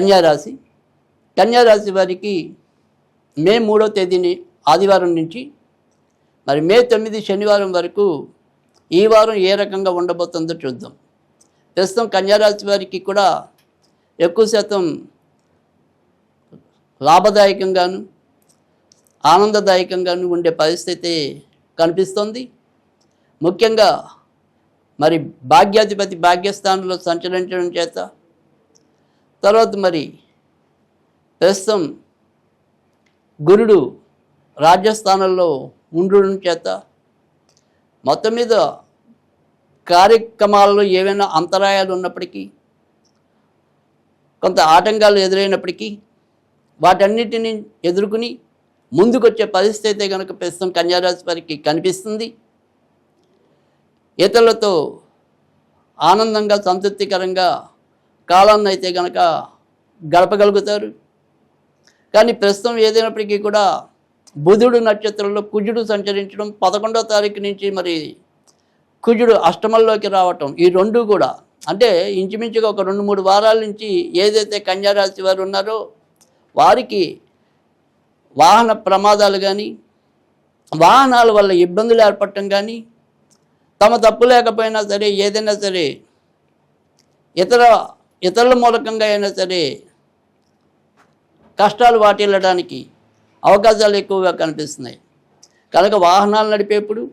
కన్యారాశి. కన్యారాశి వారికి మే 3వ తేదీని ఆదివారం నుంచి మరి మే 9 శనివారం వరకు ఈ వారం ఏ రకంగా ఉండబోతుందో చూద్దాం. ప్రస్తుతం కన్యారాశి వారికి కూడా ఎక్కువ శాతం లాభదాయకంగాను ఆనందదాయకంగాను ఉండే పరిస్థితి కనిపిస్తుంది. ముఖ్యంగా మరి భాగ్యాధిపతి భాగ్యస్థానంలో సంచరించడం చేత, తర్వాత మరి ప్రస్తుతం గురుడు రాజ్యస్థానంలో ఉండడం చేత మొత్తం మీద కార్యక్రమాల్లో ఏవైనా అంతరాయాలు ఉన్నప్పటికీ, కొంత ఆటంకాలు ఎదురైనప్పటికీ వాటన్నిటిని ఎదుర్కొని ముందుకొచ్చే పరిస్థితి కనుక ప్రస్తుతం కన్యారాశి వారికి కనిపిస్తుంది. ఇతరులతో ఆనందంగా సంతృప్తికరంగా కాలాన్ని అయితే కనుక గడపగలుగుతారు. కానీ ప్రస్తుతం ఏదైనప్పటికీ కూడా బుధుడు నక్షత్రంలో కుజుడు సంచరించడం, 11వ తారీఖు నుంచి మరి కుజుడు అష్టమంలోకి రావటం, ఈ రెండు కూడా అంటే ఇంచుమించుగా ఒక 2-3 వారాల నుంచి ఏదైతే కన్యారాశి వారు ఉన్నారో వారికి వాహన ప్రమాదాలు కానీ, వాహనాల వల్ల ఇబ్బందులు ఏర్పడటం కానీ, తమ తప్పు లేకపోయినా సరే ఏదైనా సరే ఇతరుల మూలకంగా అయినా సరే కష్టాలు వాటిల్లడానికి అవకాశాలు ఎక్కువగా కనిపిస్తున్నాయి. కనుక వాహనాలు నడిపేప్పుడు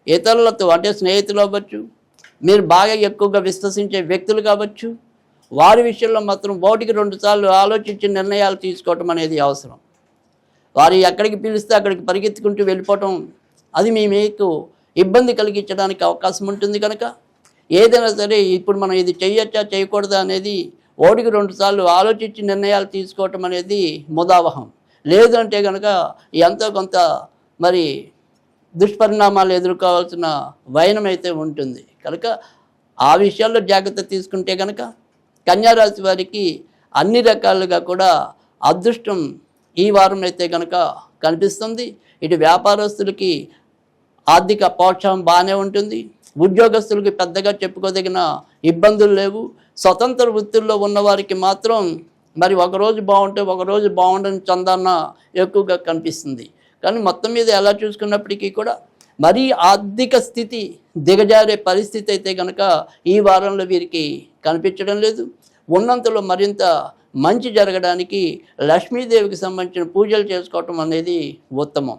ఇతరులతో అంటే స్నేహితులు అవ్వచ్చు, మీరు బాగా ఎక్కువగా విశ్వసించే వ్యక్తులు కావచ్చు, వారి విషయంలో మాత్రం 1-2 సార్లు ఆలోచించి నిర్ణయాలు తీసుకోవటం అనేది అవసరం. వారు ఎక్కడికి పిలిస్తే అక్కడికి పరిగెత్తుకుంటూ వెళ్ళిపోవటం అది మీకు ఇబ్బంది కలిగించడానికి అవకాశం ఉంటుంది. కనుక ఏదైనా సరే ఇప్పుడు మనం ఇది చేయొచ్చా చేయకూడదా అనేది 1-2 సార్లు ఆలోచించి నిర్ణయాలు తీసుకోవటం అనేది ముదావహం. లేదు అంటే కనుక ఎంతో కొంత మరి దుష్పరిణామాలు ఎదుర్కోవాల్సిన వైనం అయితే ఉంటుంది. కనుక ఆ విషయాల్లో జాగ్రత్త తీసుకుంటే కనుక కన్యారాశి వారికి అన్ని రకాలుగా కూడా అదృష్టం ఈ వారం అయితే కనుక కనిపిస్తుంది. ఇటు వ్యాపారస్తులకి ఆర్థిక ప్రోత్సాహం బాగానే ఉంటుంది. ఉద్యోగస్తులకి పెద్దగా చెప్పుకోదగిన ఇబ్బందులు లేవు. స్వతంత్ర వృత్తుల్లో ఉన్నవారికి మాత్రం మరి ఒకరోజు బాగుంటే ఒకరోజు బాగుండని చందాన ఎక్కువగా కనిపిస్తుంది. కానీ మొత్తం మీద ఎలా చూసుకున్నప్పటికీ కూడా మరీ ఆర్థిక స్థితి దిగజారే పరిస్థితి అయితే కనుక ఈ వారంలో వీరికి కనిపించడం లేదు. ఉన్నంతలో మరింత మంచి జరగడానికి లక్ష్మీదేవికి సంబంధించిన పూజలు చేసుకోవటం అనేది ఉత్తమం.